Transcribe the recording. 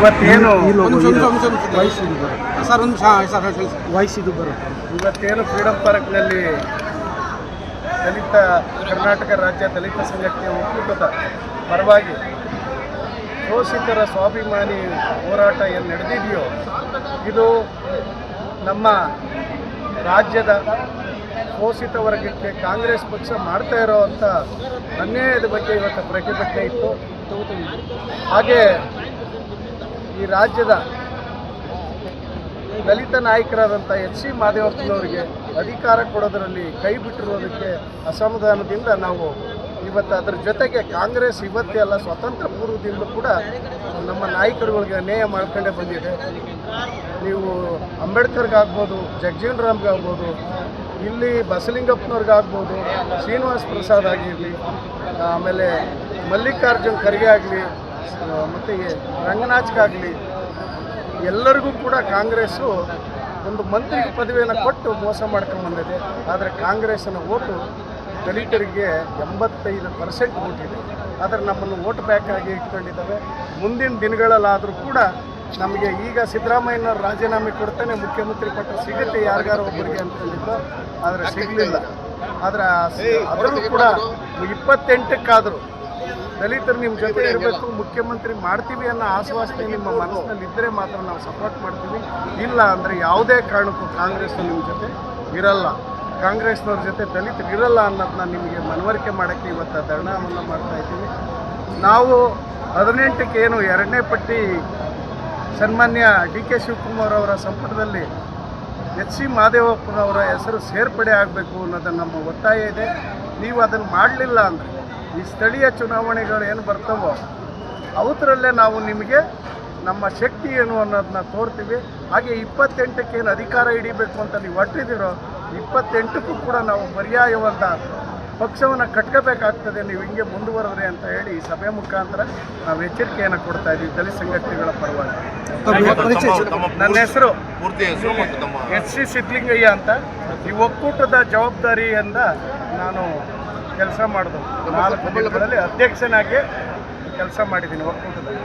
ಇವತ್ತೇನು ಇವತ್ತೇನು ಫ್ರೀಡಂ ಪಾರ್ಕ್ನಲ್ಲಿ ದಲಿತ ಕರ್ನಾಟಕ ರಾಜ್ಯ ದಲಿತ ಸಂಘಟನೆ ಒಕ್ಕೂಟದ ಪರವಾಗಿ ಶೋಷಿತರ ಸ್ವಾಭಿಮಾನಿ ಹೋರಾಟ ಏನು ನಡೆದಿದೆಯೋ ಇದು ನಮ್ಮ ರಾಜ್ಯದ ಶೋಷಿತ ವರ್ಗಕ್ಕೆ ಕಾಂಗ್ರೆಸ್ ಪಕ್ಷ ಮಾಡ್ತಾ ಇರೋವಂಥ ಅನ್ಯಾಯದ ಬಗ್ಗೆ ಇವತ್ತು ಪ್ರತಿಭಟನೆ ಇತ್ತು. ಹಾಗೆ ಈ ರಾಜ್ಯದ ದಲಿತ ನಾಯಕರಾದಂಥ ಎಚ್.ಸಿ. ಮಹದೇವಪ್ಪನವರಿಗೆ ಅಧಿಕಾರ ಕೊಡೋದರಲ್ಲಿ ಕೈ ಬಿಟ್ಟಿರೋದಕ್ಕೆ ಅಸಮಾಧಾನದಿಂದ ನಾವು ಇವತ್ತು ಅದರ ಜೊತೆಗೆ ಕಾಂಗ್ರೆಸ್ ಇವತ್ತೇ ಅಲ್ಲ ಸ್ವತಂತ್ರ ಪೂರ್ವದಿಂದ ಕೂಡ ನಮ್ಮ ನಾಯಕರುಗಳಿಗೆ ಅನ್ಯಾಯ ಮಾಡ್ಕೊಂಡೇ ಬಂದಿದೆ. ನೀವು ಅಂಬೇಡ್ಕರ್ಗಾಗ್ಬೋದು, ಜಗಜೀವನ್ ರಾಮ್ಗಾಗ್ಬೋದು, ಇಲ್ಲಿ ಬಸಲಿಂಗಪ್ಪನವ್ರಿಗಾಗ್ಬೋದು, ಶ್ರೀನಿವಾಸ್ ಪ್ರಸಾದ್ ಆಗಿರಲಿ, ಆಮೇಲೆ ಮಲ್ಲಿಕಾರ್ಜುನ್ ಖರ್ಗೆ ಆಗಲಿ, ಮತ್ತು ರಂಗನಾಚ್ಗಾಗಲಿ, ಎಲ್ಲರಿಗೂ ಕೂಡ ಕಾಂಗ್ರೆಸ್ಸು ಒಂದು ಮಂತ್ರಿ ಪದವಿಯನ್ನು ಕೊಟ್ಟು ಮೋಸ ಮಾಡ್ಕೊಂಡ್ಬಂದಿದೆ. ಆದರೆ ಕಾಂಗ್ರೆಸ್ಸಿನ ಓಟು ದಲಿತರಿಗೆ 85% ಓಟ್ ಇದೆ. ಆದರೆ ನಮ್ಮನ್ನು ವೋಟ್ ಬ್ಯಾಕ್ ಆಗಿ ಇಟ್ಕೊಂಡಿದ್ದಾವೆ. ಮುಂದಿನ ದಿನಗಳಲ್ಲಾದರೂ ಕೂಡ ನಮಗೆ ಈಗ ಸಿದ್ದರಾಮಯ್ಯನವ್ರು ರಾಜೀನಾಮೆ ಕೊಡ್ತಾನೆ ಮುಖ್ಯಮಂತ್ರಿ ಪಟ್ಟ ಸಿಗುತ್ತೆ ಯಾರಿಗಾರು ಒಬ್ಬರಿಗೆ ಅಂತಂದಿದ್ದು, ಆದರೆ ಸಿಗಲಿಲ್ಲ. ಆದರೆ ಅದರಲ್ಲೂ ಕೂಡ 28ಕ್ಕಾದರೂ ದಲಿತರು ನಿಮ್ಮ ಜೊತೆ ಇರಬೇಕು, ಮುಖ್ಯಮಂತ್ರಿ ಮಾಡ್ತೀವಿ ಅನ್ನೋ ಆಶ್ವಾಸನೆ ನಿಮ್ಮ ಮನಸ್ಸಿನಲ್ಲಿ ಇದ್ದರೆ ಮಾತ್ರ ನಾವು ಸಪೋರ್ಟ್ ಮಾಡ್ತೀವಿ. ಇಲ್ಲ ಅಂದರೆ ಯಾವುದೇ ಕಾರಣಕ್ಕೂ ಕಾಂಗ್ರೆಸ್ ನಿಮ್ಮ ಜೊತೆ ಇರಲ್ಲ, ಕಾಂಗ್ರೆಸ್ನವ್ರ ಜೊತೆ ದಲಿತರು ಇರಲ್ಲ ಅನ್ನೋದನ್ನ ನಿಮಗೆ ಮನವರಿಕೆ ಮಾಡೋಕ್ಕೆ ಇವತ್ತು ಧರಣವನ್ನು ಮಾಡ್ತಾಯಿದ್ದೀವಿ. ನಾವು 18ಕ್ಕೆ ಏನು 2ನೇ ಪಟ್ಟಿ ಸನ್ಮಾನ್ಯ ಡಿ.ಕೆ. ಶಿವಕುಮಾರ್ ಅವರ ಸಂಪುಟದಲ್ಲಿ ಎಚ್.ಸಿ. ಮಹದೇವಪ್ಪನವರ ಹೆಸರು ಸೇರ್ಪಡೆ ಆಗಬೇಕು ಅನ್ನೋದು ನಮ್ಮ ಒತ್ತಾಯ ಇದೆ. ನೀವು ಅದನ್ನು ಮಾಡಲಿಲ್ಲ ಅಂದರೆ ಈ ಸ್ಥಳೀಯ ಚುನಾವಣೆಗಳು ಏನು ಬರ್ತಾವೋ ಅವತ್ತರಲ್ಲೇ ನಾವು ನಿಮಗೆ ನಮ್ಮ ಶಕ್ತಿ ಏನು ಅನ್ನೋದನ್ನ ತೋರ್ತೀವಿ. ಹಾಗೆ 28ಕ್ಕೆ ಏನು ಅಧಿಕಾರ ಹಿಡಿಬೇಕು ಅಂತ ನೀವು ಹೊರಟಿದ್ದೀರೋ 28ಕ್ಕೂ ಕೂಡ ನಾವು ಪರ್ಯಾಯವಾದ ಪಕ್ಷವನ್ನು ಕಟ್ಕೋಬೇಕಾಗ್ತದೆ, ನೀವು ಹಿಂಗೆ ಮುಂದುವರೆದ್ರಿ ಅಂತ ಹೇಳಿ ಈ ಸಭೆ ಮುಖಾಂತರ ನಾವು ಎಚ್ಚರಿಕೆಯನ್ನು ಕೊಡ್ತಾ ಇದ್ದೀವಿ ದಲಿತ ಸಂಘಟನೆಗಳ ಪರವಾಗಿ. ನನ್ನ ಹೆಸರು ಎಚ್.ಸಿ. ಸಿದ್ಲಿಂಗಯ್ಯ ಅಂತ. ಈ ಒಕ್ಕೂಟದ ಜವಾಬ್ದಾರಿಯಿಂದ ನಾನು ಕೆಲಸ ಮಾಡಿದೆ. 4 ದಿನಗಳಲ್ಲಿ ಅಧ್ಯಕ್ಷನಾಗಿ ಕೆಲಸ ಮಾಡಿದ್ದೀನಿ ಒಕ್ಕೂಟದಲ್ಲಿ.